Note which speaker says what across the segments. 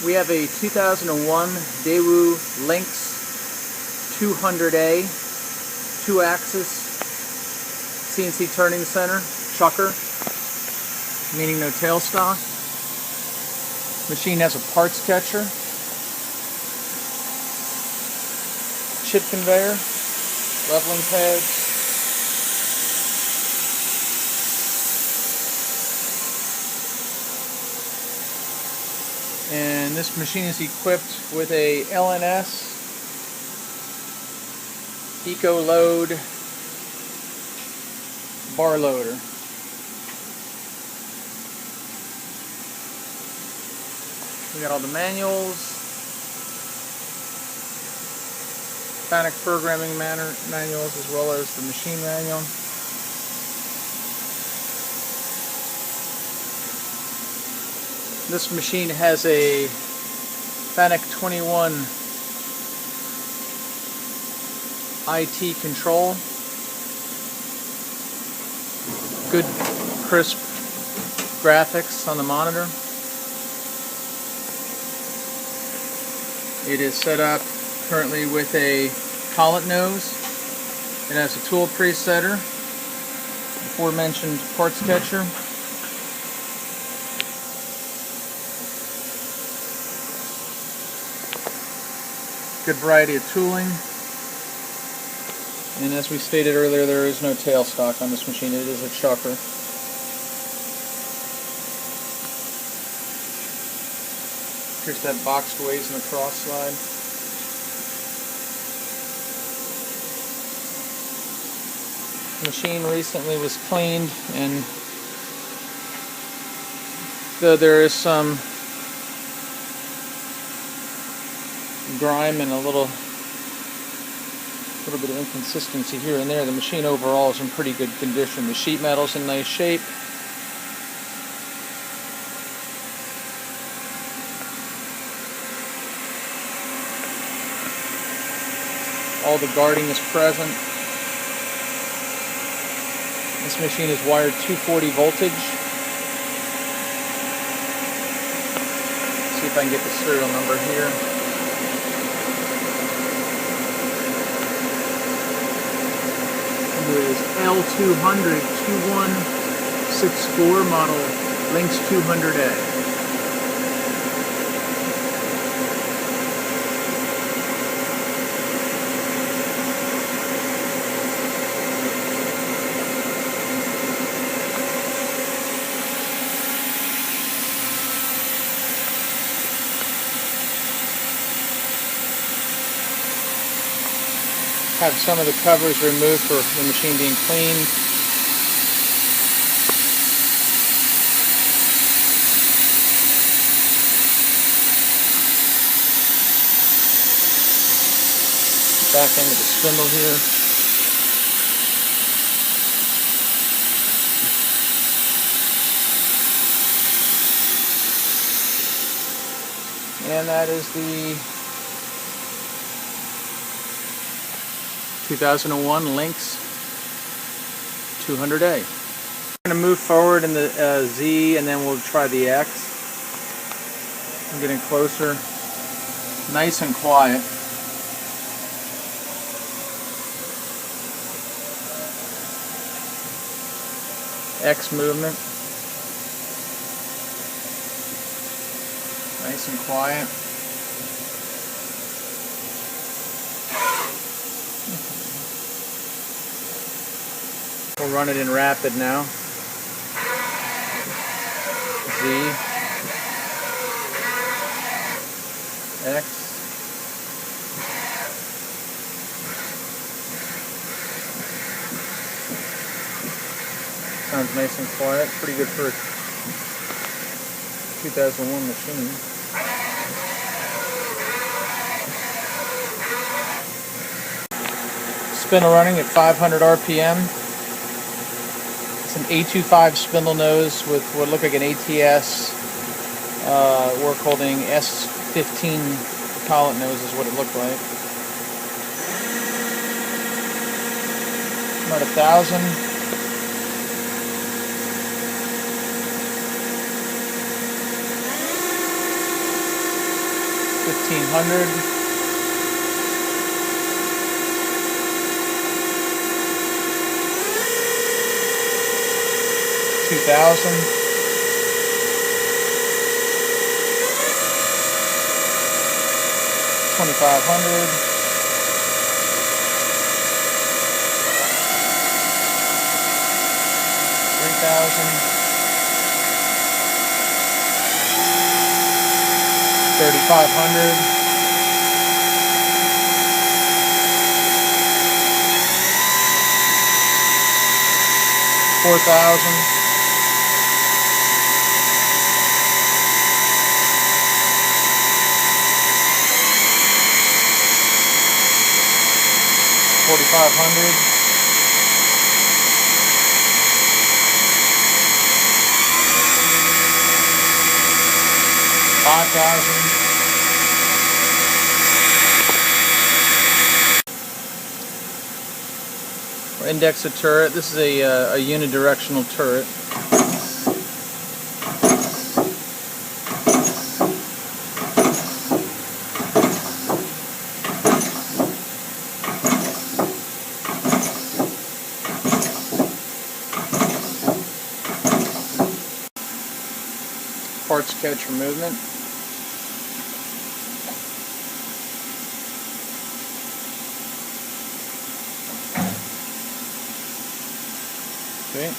Speaker 1: We have a 2001 Daewoo Lynx 200A 2-axis CNC turning center, chucker, meaning no tailstock. Machine has a parts catcher, chip conveyor, leveling pads, and this machine is equipped with a LNS Ecoload bar loader. We got all the manuals, Fanuc programming manuals, as well as the machine manual. This machine has a Fanuc 21 IT control. Good crisp graphics on the monitor. It is set up currently with a collet nose. It has a tool presetter, aforementioned parts catcher, good variety of tooling, and as we stated earlier, there is no tailstock on this machine. It is a chucker. Here's that boxed ways in the cross slide. The machine recently was cleaned, and though there is some grime and a little bit of inconsistency here and there, the machine overall is in pretty good condition. The sheet metal's in nice shape. All the guarding is present. This machine is wired 240 voltage. Let's see if I can get the serial number here. It is L200 2164 model Lynx 200A. Have some of the covers removed for the machine being cleaned. Back into the spindle here. And that is the 2001 Lynx 200A. We're going to move forward in the Z, and then we'll try the X. I'm getting closer. Nice and quiet. X movement. Nice and quiet. We'll run it in rapid now. Z, X, sounds nice and quiet. Pretty good for a 2001 machine. Spindle running at 500 RPM. It's an A25 spindle nose with what looked like an ATS work holding S15 collet nose is what it looked like. About 1,000. 1500. $2,000. $2,500. $3,000. $3,500. $4,000. $4,500. $5,000. Index a turret. This is a unidirectional turret. Parts catch for movement. Okay.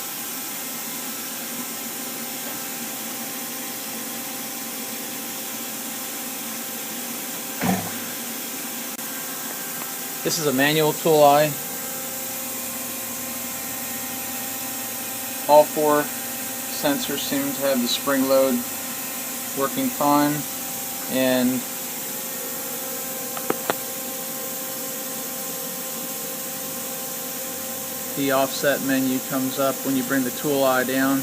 Speaker 1: This is a manual tool eye. All four sensors seem to have the spring load working fine, and the offset menu comes up when you bring the tool eye down.